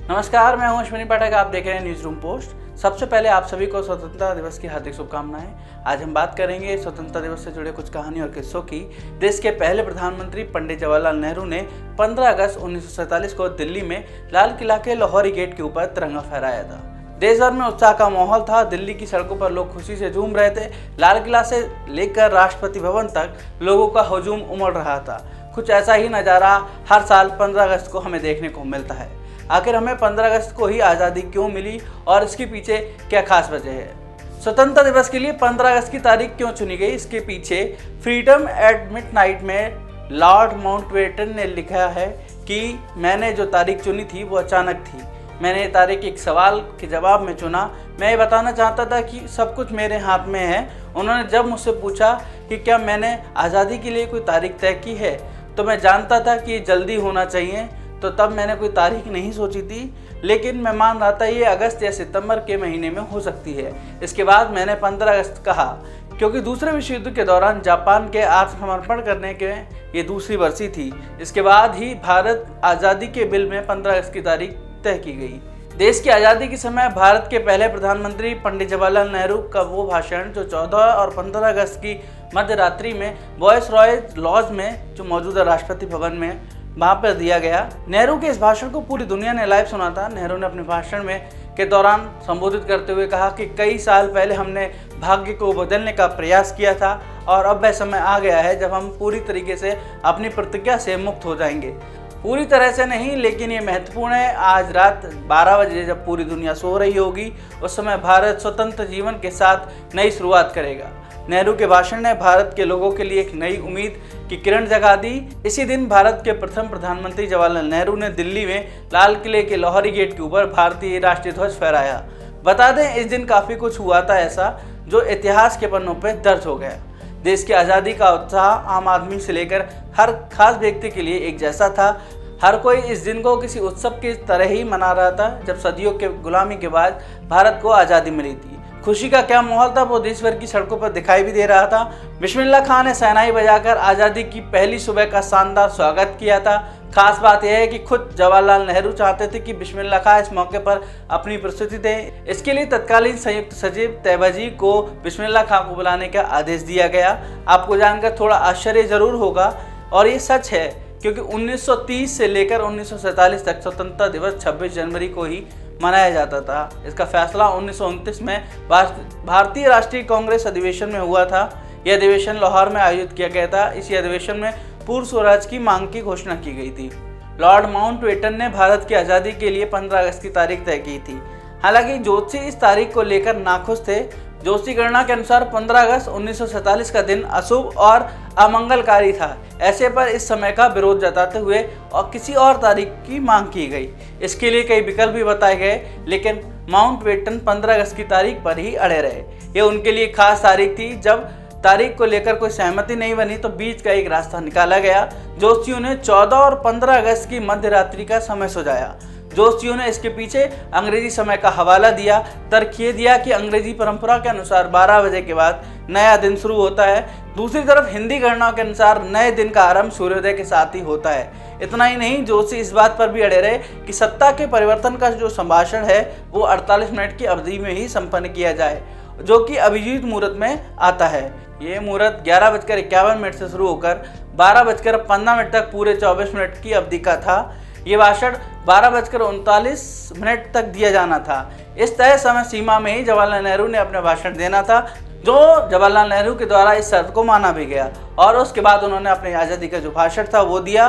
नमस्कार, मैं हूं अश्विनी पाठक। आप देख रहे हैं न्यूज़ रूम पोस्ट। सबसे पहले आप सभी को स्वतंत्रता दिवस की हार्दिक शुभकामनाएं। आज हम बात करेंगे स्वतंत्रता दिवस से जुड़े कुछ कहानी और किस्सों की। देश के पहले प्रधानमंत्री पंडित जवाहरलाल नेहरू ने 15 अगस्त 1947 को दिल्ली में लाल किला के लाहौरी गेट के ऊपर तिरंगा फहराया था। देश भर में उत्साह का माहौल था। दिल्ली की सड़कों पर लोग खुशी से झूम रहे थे। लाल किला से लेकर राष्ट्रपति भवन तक लोगों का हुजूम उमड़ रहा था। कुछ ऐसा ही नज़ारा हर साल 15 अगस्त को हमें देखने को मिलता है। आखिर हमें 15 अगस्त को ही आज़ादी क्यों मिली और इसके पीछे क्या खास वजह है? स्वतंत्रता दिवस के लिए 15 अगस्त की तारीख क्यों चुनी गई? इसके पीछे फ्रीडम एट मिडनाइट में लॉर्ड माउंटबेटन ने लिखा है कि मैंने जो तारीख चुनी थी वो अचानक थी। मैंने ये तारीख एक सवाल के जवाब में चुना। मैं ये बताना चाहता था कि सब कुछ मेरे हाथ में है। उन्होंने जब मुझसे पूछा कि क्या मैंने आज़ादी के लिए कोई तारीख तय की है, तो मैं जानता था कि ये जल्दी होना चाहिए, तो तब मैंने कोई तारीख नहीं सोची थी, लेकिन मैं मान रहा था ये अगस्त या सितंबर के महीने में हो सकती है। इसके बाद मैंने 15 अगस्त कहा क्योंकि दूसरे विश्व युद्ध के दौरान जापान के आत्मसमर्पण करने के ये दूसरी बरसी थी। इसके बाद ही भारत आज़ादी के बिल में 15 अगस्त की तारीख तय की गई। देश की आज़ादी के समय भारत के पहले प्रधानमंत्री पंडित जवाहरलाल नेहरू का वो भाषण जो 14 और 15 अगस्त की मध्य रात्रि में वॉइस रॉय लॉज में, जो मौजूदा राष्ट्रपति भवन में, वहाँ पर दिया गया। नेहरू के इस भाषण को पूरी दुनिया ने लाइव सुना था। नेहरू ने अपने भाषण में के दौरान संबोधित करते हुए कहा कि कई साल पहले हमने भाग्य को बदलने का प्रयास किया था और अब वह समय आ गया है जब हम पूरी तरीके से अपनी प्रतिज्ञा से मुक्त हो जाएंगे। पूरी तरह से नहीं, लेकिन ये महत्वपूर्ण है। आज रात 12 बजे जब पूरी दुनिया सो रही होगी, उस समय भारत स्वतंत्र जीवन के साथ नई शुरुआत करेगा। नेहरू के भाषण ने भारत के लोगों के लिए एक नई उम्मीद की किरण जगा दी। इसी दिन भारत के प्रथम प्रधानमंत्री जवाहरलाल नेहरू ने दिल्ली में लाल किले के लाहौरी गेट के ऊपर भारतीय राष्ट्रीय ध्वज फहराया। बता दें, इस दिन काफ़ी कुछ हुआ था ऐसा जो इतिहास के पन्नों पर दर्ज हो गया। देश की आज़ादी का उत्साह आम आदमी से लेकर हर खास व्यक्ति के लिए एक जैसा था। हर कोई इस दिन को किसी उत्सव की तरह ही मना रहा था जब सदियों के गुलामी के बाद भारत को आज़ादी मिली थी। खुशी का क्या माहौल था वो देश भर की सड़कों पर दिखाई भी दे रहा था। बिस्मिल्लाह खां ने शहनाई बजाकर आज़ादी की पहली सुबह का शानदार स्वागत किया था। खास बात यह है कि खुद जवाहरलाल नेहरू चाहते थे कि बिस्मिल्लाह खां इस मौके पर अपनी प्रस्तुति दें। इसके लिए तत्कालीन संयुक्त सचिव तैयबाजी को बिस्मिल्लाह खां को बुलाने का आदेश दिया गया। आपको जानकर थोड़ा आश्चर्य जरूर होगा और ये सच है, क्योंकि 1930 से लेकर 1947 तक स्वतंत्रता दिवस 26 जनवरी को ही मनाया जाता था। इसका फैसला 1929 में भारतीय राष्ट्रीय कांग्रेस अधिवेशन में हुआ था। यह अधिवेशन लाहौर में आयोजित किया गया था। इसी अधिवेशन में पूर्ण स्वराज की मांग की घोषणा की गई थी। लॉर्ड माउंटबेटन ने भारत की आज़ादी के लिए 15 अगस्त की तारीख तय की थी। हालांकि जोशी इस तारीख को लेकर नाखुश थे। जोशी गणना के अनुसार 15 अगस्त 1947 का दिन अशुभ और अमंगलकारी था। ऐसे पर इस समय का विरोध जताते हुए और किसी और तारीख की मांग की गई। इसके लिए कई विकल्प भी बताए गए, लेकिन माउंटबेटन 15 अगस्त की तारीख पर ही अड़े रहे। ये उनके लिए खास तारीख थी। जब तारीख को लेकर कोई सहमति नहीं बनी तो बीच का एक रास्ता निकाला गया। जोशियों ने 14 और 15 अगस्त की मध्य रात्रि का समय सुझाया। जोशियों ने इसके पीछे अंग्रेजी समय का हवाला दिया। तर्क ये दिया कि अंग्रेजी परंपरा के अनुसार 12 बजे के बाद नया दिन शुरू होता है। दूसरी तरफ हिंदी गणना के अनुसार नए दिन का आरंभ सूर्योदय के साथ ही होता है। इतना ही नहीं, जोशी इस बात पर भी अड़े रहे कि सत्ता के परिवर्तन का जो संभाषण है वो 48 मिनट की अवधि में ही संपन्न किया जाए, जो कि अभिजीत मुहूर्त में आता है। ये मुहूर्त 11:51 से शुरू होकर 12:15 तक पूरे 24 मिनट की अवधि का था। ये भाषण 12:39 तक दिया जाना था। इस तय समय सीमा में ही जवाहरलाल नेहरू ने अपना भाषण देना था, जो जवाहरलाल नेहरू के द्वारा इस शर्त को माना भी गया। और उसके बाद उन्होंने अपनी आज़ादी का जो भाषण था वो दिया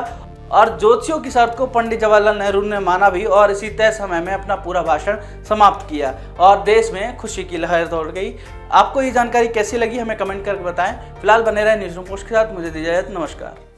और जोशियों की शर्त को पंडित जवाहरलाल नेहरू ने माना भी और इसी तय समय में अपना पूरा भाषण समाप्त किया और देश में खुशी की लहर दौड़ गई। आपको ये जानकारी कैसी लगी हमें कमेंट करके बताएं। फिलहाल बने रहे न्यूज़ रूम पोस्ट के साथ। मुझे दीजिए इजाज़त। नमस्कार।